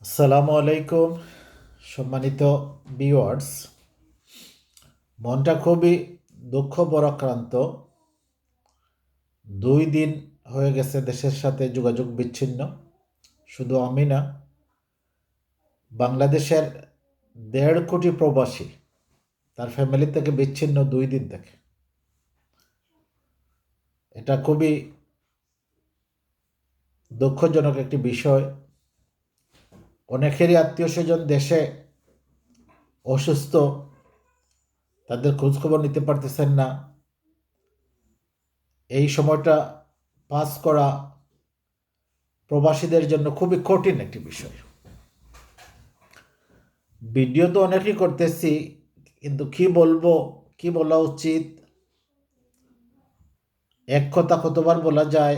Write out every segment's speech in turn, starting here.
আসসালামু আলাইকুম সম্মানিত ভিউয়ার্স। মনটা খুবই দুঃখ পরাক্রান্ত। 2 দিন হয়ে গেছে দেশের সাথে যোগাযোগ বিচ্ছিন্ন। শুধু আমি না, বাংলাদেশের 1.5 কোটি প্রবাসী তার ফ্যামিলি থেকে বিচ্ছিন্ন 2 দিন থেকে। এটা খুবই দুঃখজনক একটি বিষয়। অনেকেরই আত্মীয় স্বজন দেশে অসুস্থ, তাদের খোঁজখবর নিতে পারতেছেন না। এই সময়টা পাস করা প্রবাসীদের জন্য খুবই কঠিন একটি বিষয়। ভিডিও তো অনেকই করতেছি, কিন্তু কি বলবো, কি বলা উচিত, এক কথা কতবার বলা যায়,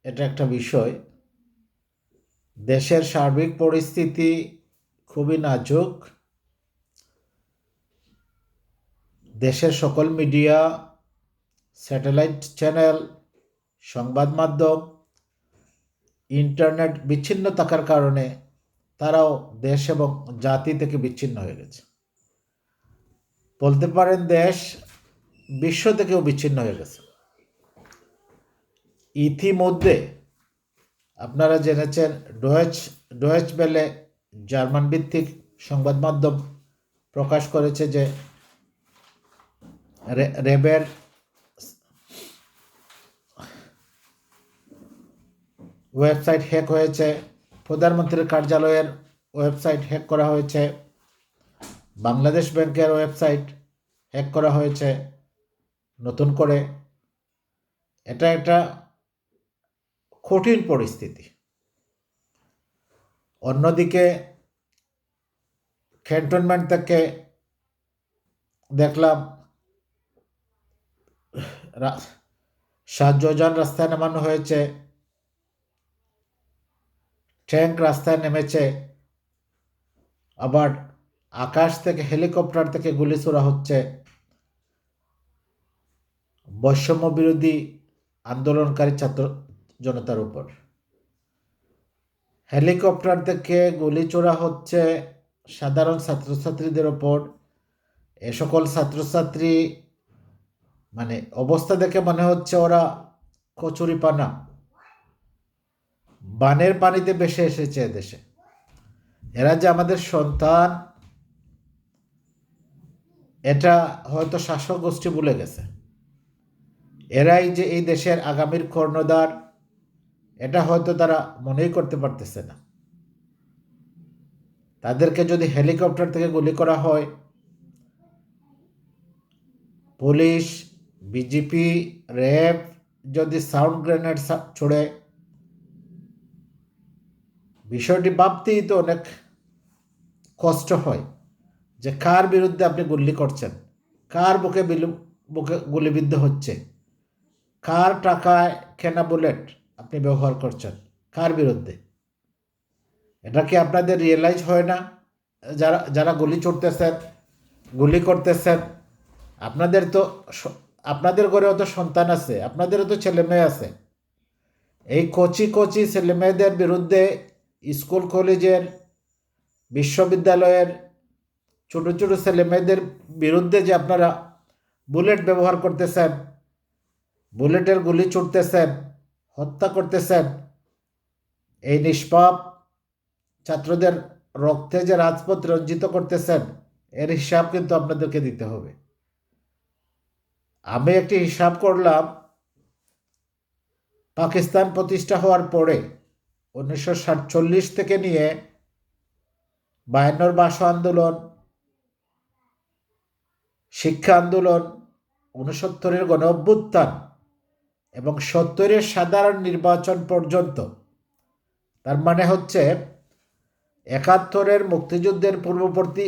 এটা একটা বিষয়। দেশের সার্বিক পরিস্থিতি খুবই নাজুক। দেশের সকল মিডিয়া, স্যাটেলাইট চ্যানেল, সংবাদ মাধ্যম, ইন্টারনেট বিচ্ছিন্ন থাকার কারণে তারাও দেশ এবং জাতি থেকে বিচ্ছিন্ন হয়ে গেছে। বলতে পারেন দেশ বিশ্ব থেকেও বিচ্ছিন্ন হয়ে গেছে। ইতিমধ্যে আপনারা জেনেছেন, ডয়েচ বেলে জার্মান ভিত্তিক সংবাদ মাধ্যম প্রকাশ করেছে যে র্যাবের ওয়েবসাইট হ্যাক হয়েছে, প্রধানমন্ত্রীর কার্যালয়ের ওয়েবসাইট হ্যাক করা হয়েছে, বাংলাদেশ ব্যাংকের ওয়েবসাইট হ্যাক করা হয়েছে নতুন করে। এটা একটা কঠিন পরিস্থিতি। অন্যদিকে ক্যান্টনমেন্ট থেকে দেখলাম সাহায্যযান রাস্তায় নামানো হয়েছে, ট্যাঙ্ক রাস্তায় নেমেছে, আবার আকাশ থেকে হেলিকপ্টার থেকে গুলি ছোড়া হচ্ছে বৈষম্য বিরোধী আন্দোলনকারী ছাত্র জনতার উপর। হেলিকপ্টার থেকে গুলি ছোড়া হচ্ছে সাধারণ ছাত্রছাত্রীদের ওপর। এ সকল ছাত্রছাত্রী মানে অবস্থা দেখে মনে হচ্ছে ওরা কচুরিপানা, বানের পানিতে ভেসে এসেছে এদেশে। এরা যে আমাদের সন্তান, এটা হয়তো শাসক গোষ্ঠী ভুলে গেছে। এরাই যে এই দেশের আগামীর কর্ণধার, এটা হয়তো তারা মনেই করতে পারতেছে না। তাদেরকে যদি হেলিকপ্টার থেকে গুলি করা হয়, পুলিশ, বিজিপি, র্যাব যদি সাউন্ড গ্রেনেড ছোড়ে, বিষয়টি ভাবতেই তো অনেক কষ্ট হয় যে কার বিরুদ্ধে আপনি গুলি করছেন, কার বুকে গুলিবিদ্ধ হচ্ছে, কার টাকায় কেনা বুলেট আপনি ব্যবহার করছেন, কার বিরুদ্ধে। এটা কি আপনাদের রিয়েলাইজ হয় না? যারা যারা গুলি ছুটতেছেন, গুলি করতেছেন, আপনাদের তো আপনাদের ঘরেও তো সন্তান আছে, আপনাদেরও তো ছেলে মেয়ে আছে। এই কচি কচি ছেলে মেয়েদের বিরুদ্ধে স্কুল কলেজের, বিশ্ববিদ্যালয়ের ছোট ছোট ছেলে মেয়েদের বিরুদ্ধে যে আপনারা বুলেট ব্যবহার করতেছেন, বুলেটের গুলি ছুটতেছেন, হত্যা করতেছেন, এই নিষ্পাপ ছাত্রদের রক্তে যে রাজপথ রঞ্জিত করতেছেন, এর হিসাব কিন্তু আপনাদেরকে দিতে হবে। আমি একটি হিসাব করলাম, পাকিস্তান প্রতিষ্ঠা হওয়ার পরে 1947 থেকে নিয়ে 52 ভাষা আন্দোলন, শিক্ষা আন্দোলন, 69-এর গণ অভ্যুত্থান এবং 70-এর সাধারণ নির্বাচন পর্যন্ত, তার মানে হচ্ছে 71-এর মুক্তিযুদ্ধের পূর্ববর্তী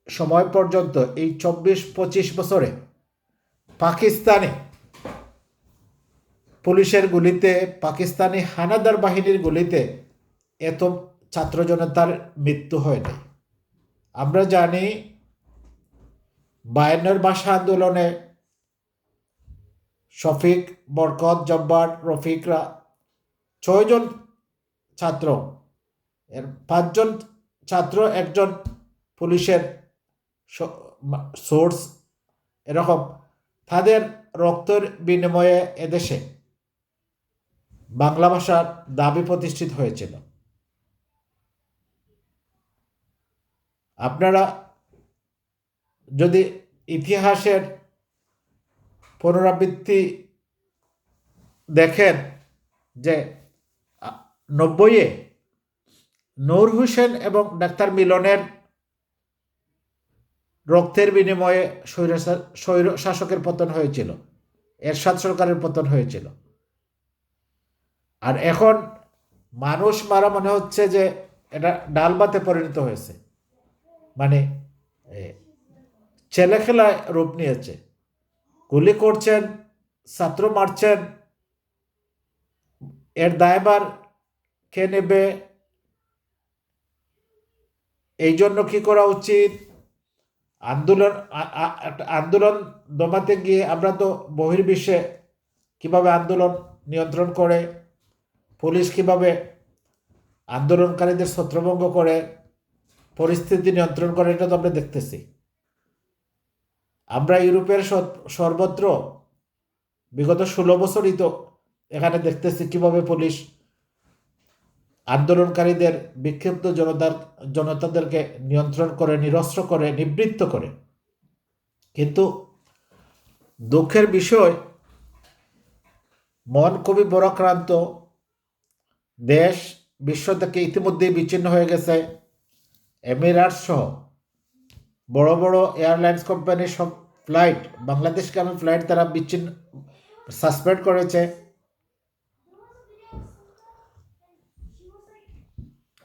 সময় পর্যন্ত, এই 24-25 বছরে পাকিস্তানে পুলিশের গুলিতে, পাকিস্তানি হানাদার বাহিনীর গুলিতে এত ছাত্র জনতার মৃত্যু হয় নাই। আমরা জানি 52-এর ভাষা আন্দোলনে শফিক, বরকত, জব্বার, রফিকরা 6 জন ছাত্র এর 5 জন ছাত্র, একজন পুলিশের সোর্স, এরকম তাদের রক্তের বিনিময়ে এদেশে বাংলা ভাষার দাবি প্রতিষ্ঠিত হয়েছিল। আপনারা যদি ইতিহাসের পুনরাবৃত্তি দেখেন যে 90-এ নূর হোসেন এবং ডাক্তার মিলনের রক্তের বিনিময়ে স্বৈর শাসকের পতন হয়েছিল, এরশাদ সরকারের পতন হয়েছিল। আর এখন মানুষ মারা মনে হচ্ছে যে এটা ডাল ভাতে পরিণত হয়েছে, মানে ছেলে খেলায় রূপ নিয়েছে। গুলি করছেন, ছাত্র মারছেন, এর দায়ভার কে নেবে? এই জন্য কি করা উচিত? আন্দোলন দমাতে গিয়ে আমরা তো বহির্বিশ্বে কিভাবে আন্দোলন নিয়ন্ত্রণ করে, পুলিশ কিভাবে আন্দোলনকারীদের ছত্রভঙ্গ করে, পরিস্থিতি নিয়ন্ত্রণ করে, এটা তো আমরা দেখতেছি। আমরা ইউরোপের সর্বত্র বিগত 16 বছরই তো এখানে দেখতেছি কিভাবে পুলিশ আন্দোলনকারীদের, বিক্ষিপ্ত জনতাদেরকে নিয়ন্ত্রণ করে, নিরস্ত্র করে, নিবৃত্ত করে। কিন্তু দুঃখের বিষয়, মন খুবই বড়াক্রান্ত, দেশ বিশ্ব থেকে ইতিমধ্যেই বিচ্ছিন্ন হয়ে গেছে। এমিরাটস সহ বড় বড় এয়ারলাইন্স কোম্পানির সব ফ্লাইট, বাংলাদেশগামী ফ্লাইট তারা সাসপেন্ড করেছে।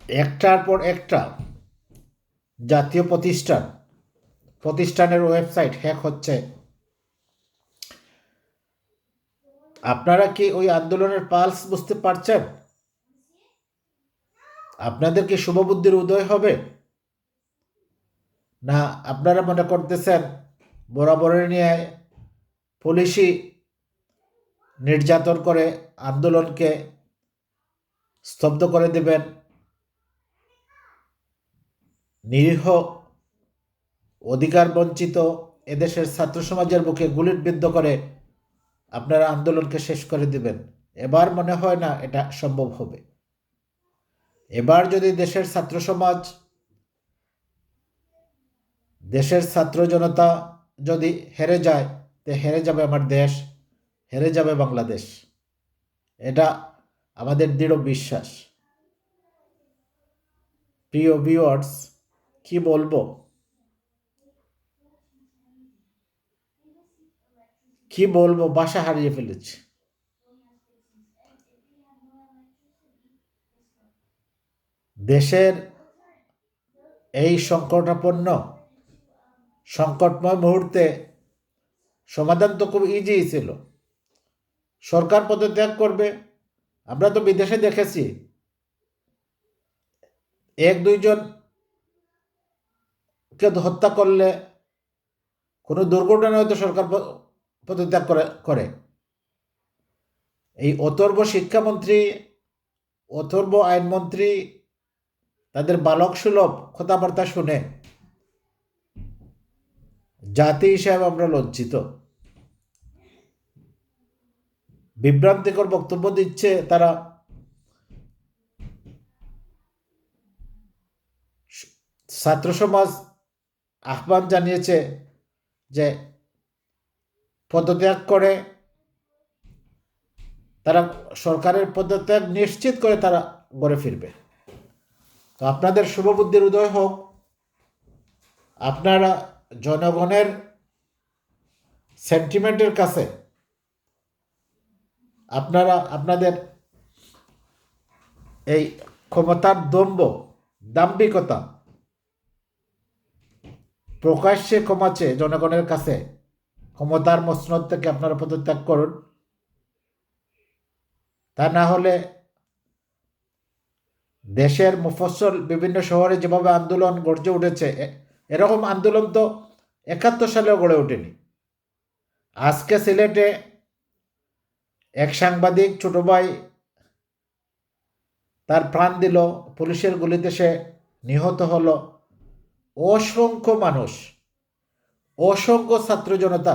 একটার পর একটা জাতীয় প্রতিষ্ঠানের ওয়েবসাইট হ্যাক হচ্ছে। আপনারা কি ওই আন্দোলনের পালস বুঝতে পারছেন? আপনাদের কি শুভবুদ্ধির উদয় হবে? না আপনারা মনে করতেছেন বরাবরের নিয়ে পুলিশই নির্যাতন করে আন্দোলনকে স্তব্ধ করে দেবেন, নিরীহ অধিকার বঞ্চিত এদেশের ছাত্র সমাজের বুকে গুলিবিদ্ধ করে আপনারা আন্দোলনকে শেষ করে দিবেন? এবার মনে হয় না এটা সম্ভব হবে। এবার যদি দেশের ছাত্র সমাজ, দেশের ছাত্র জনতা যদি হেরে যায়, তো হেরে যাবে আমার দেশ, হেরে যাবে বাংলাদেশ। এটা আমাদের দৃঢ় বিশ্বাস। প্রিয় ভিউয়ার্স, কি বলবো, ভাষা হারিয়ে ফেলেছি। দেশের এই সংকটময় মুহূর্তে সমাধান তো খুব ইজি ছিল। সরকার পদত্যাগ করবে। আমরা তো বিদেশে দেখেছি, 1-2 জনকে হত্যা করলে, কোনো দুর্ঘটনা হয়তো সরকার পদত্যাগ করে। এই অথর্ব শিক্ষামন্ত্রী, অথর্ব আইনমন্ত্রী, তাদের বালক সুলভ কথাবার্তা শুনে জাতি হিসাবে আমরা লজ্জিত। বিভ্রান্তিকর বক্তব্য দিচ্ছে তারা। ছাত্র সমাজ আহ্বান জানিয়েছে যে পদত্যাগ করে তারা, সরকারের পদত্যাগ নিশ্চিত করে তারা ঘরে ফিরবে। তো আপনাদের শুভবুদ্ধির উদয় হোক। আপনারা জনগণের সেন্টিমেন্টের কাছে আপনারা আপনাদের এই ক্ষমতার দাম্ভিকতা প্রকাশ্যে ক্ষমাচ্ছে জনগণের কাছে, ক্ষমতার মসনদ থেকে আপনারা পদত্যাগ করুন। তা না হলে দেশের মুফস্সল বিভিন্ন শহরে যেভাবে আন্দোলন গর্জে উঠেছে, এরকম আন্দোলন তো 71 সালেও গড়ে ওঠেনি। আজকে সিলেটে এক সাংবাদিক ছোট ভাই তার প্রাণ দিল, পুলিশের গুলিতে সে নিহত হলো। অসংখ্য মানুষ, অসংখ্য ছাত্র জনতা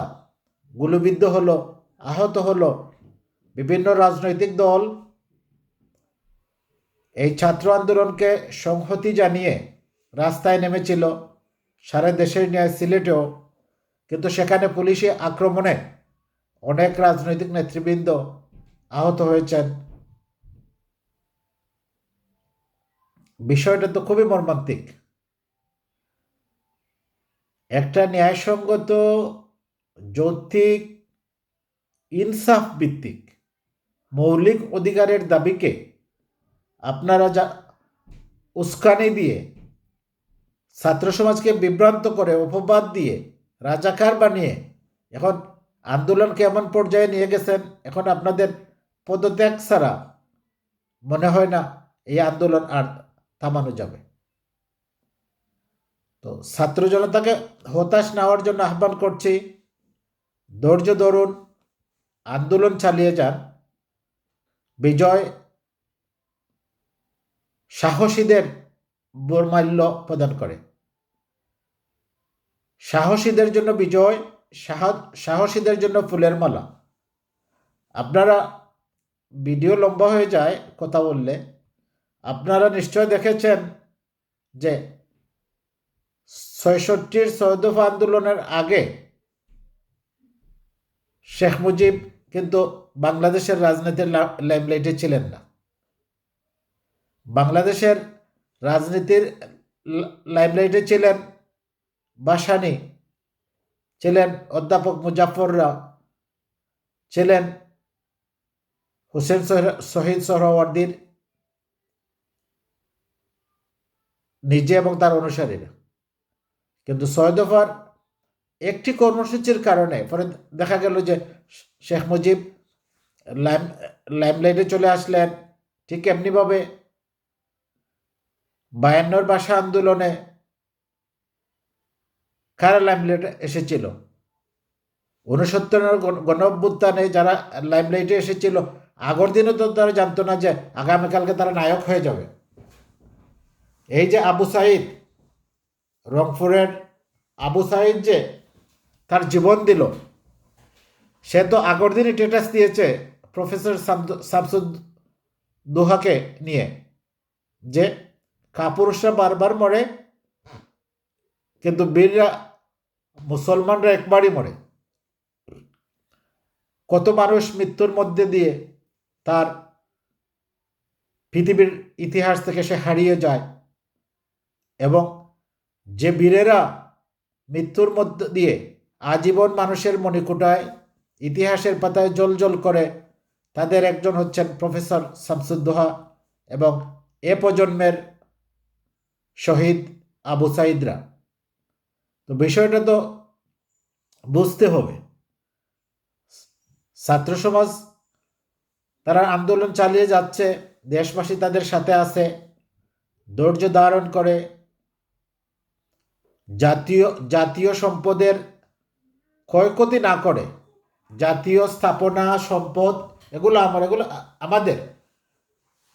গুলিবিদ্ধ হলো, আহত হলো। বিভিন্ন রাজনৈতিক দল এই ছাত্র আন্দোলনকে সংহতি জানিয়ে রাস্তায় নেমেছিল, সারা দেশের ন্যায় সিলেটেও। কিন্তু সেখানে পুলিশি আক্রমণে অনেক রাজনৈতিক নেতৃবৃন্দ আহত হয়েছেন। বিষয়টা তো খুবই মর্মান্তিক। একটা ন্যায়সঙ্গত, যৌক্তিক, ইনসাফ ভিত্তিক মৌলিক অধিকারের দাবিকে আপনারা যা উস্কানি দিয়ে, ছাত্র সমাজকে বিভ্রান্ত করে, অপবাদ দিয়ে, রাজাকার বানিয়ে এখন আন্দোলনকে এমন পর্যায়ে নিয়ে গেছেন, এখন আপনাদের পদত্যাগ ছাড়া মনে হয় না এই আন্দোলন আর থামানো যাবে। তো ছাত্র জনতাকে হতাশ না হওয়ার জন্য আহ্বান করছি, ধৈর্য ধরুন, আন্দোলন চালিয়ে যান। বিজয় সাহসীদের বরমাল্য প্রদান করে। সাহসীদের জন্য বিজয়, সাহসীদের জন্য ফুলের মালা। আপনারা, ভিডিও লম্বা হয়ে যায় কথা বললে, আপনারা নিশ্চয় দেখেছেন যে ৬৬-র ৬ দফা আন্দোলনের আগে শেখ মুজিব কিন্তু বাংলাদেশের রাজনীতির লাইমলাইটে ছিলেন না। বাংলাদেশের রাজনীতির লাইমলাইটে ছিলেন ভাসানী, ছিলেন অধ্যাপক মুজাফফররা, ছিলেন হোসেন শহীদ সোহরাওয়ার্দীর নিজে এবং তার অনুসারীরা। কিন্তু ৬ দফার একটি কর্মসূচির কারণে পরে দেখা গেল যে শেখ মুজিব লাইমলাইটে চলে আসলেন। ঠিক এমনিভাবে ৫২-র ভাষা আন্দোলনে কারা লাইমলাইটে এসেছিল, ৬৯-এর গণ অভ্যুত্থানে যারা লাইমলাইটে এসেছিল, আগের দিনে তো তারা জানতো না যে আগামীকালকে তারা নায়ক হয়ে যাবে। এই যে আবু সাঈদ, রংপুরের আবু সাঈদ যে তার জীবন দিল, সে তো আগের দিনই স্ট্যাটাস দিয়েছে প্রফেসর শামসুদ্দোহাকে নিয়ে যে কাপুরুষরা বারবার মরে কিন্তু বীররা, মুসলমানরা একবারই মরে। কত মানুষ মৃত্যুর মধ্যে দিয়ে তার পৃথিবীর ইতিহাস থেকে সে হারিয়ে যায়, এবং যে বীরেরা মৃত্যুর মধ্যে দিয়ে আজীবন মানুষের মণিকুটায়, ইতিহাসের পাতায় জ্বলজ্বল করে, তাদের একজন হচ্ছেন প্রফেসর শামসুদ্দোহা এবং এ প্রজন্মের শহীদ আবু সাঈদরা। তো বিষয়টা তো বুঝতে হবে। ছাত্র সমাজ তারা আন্দোলন চালিয়ে যাচ্ছে, দেশবাসী তাদের সাথে আছে, ধৈর্য ধারণ করে জাতীয় সম্পদের ক্ষয়ক্ষতি না করে, জাতীয় স্থাপনা, সম্পদ, এগুলো আমাদের।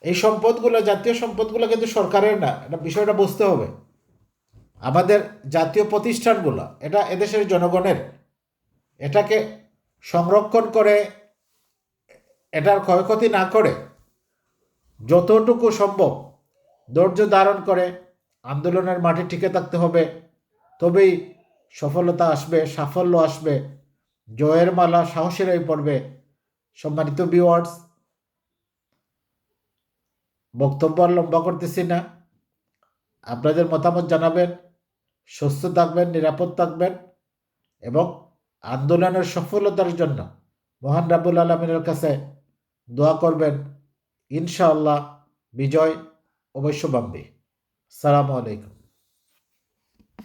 এই সম্পদগুলো, জাতীয় সম্পদগুলো কিন্তু সরকারের না, এটা বিষয়টা বুঝতে হবে। আমাদের জাতীয় প্রতিষ্ঠানগুলো এটা এদেশের জনগণের। এটাকে সংরক্ষণ করে, এটার ক্ষয়ক্ষতি না করে যতটুকু সম্ভব ধৈর্য ধারণ করে আন্দোলনের মাঠে টিকে থাকতে হবে। তবেই সফলতা আসবে, সাফল্য আসবে, জয়ের মালা সাহসীরাই পড়বে। সম্মানিত ভিউয়ার্স, বক্তব্য আর লম্বা করতেছি না, আপনাদের মতামত জানাবেন, সুস্থ থাকবেন, নিরাপদ থাকবেন এবং আন্দোলনের সফলতার জন্য মহান রাব্বুল আলামিনের কাছে দোয়া করবেন। ইনশাআল্লাহ বিজয় অবশ্যম্ভাবী। আসসালামু আলাইকুম।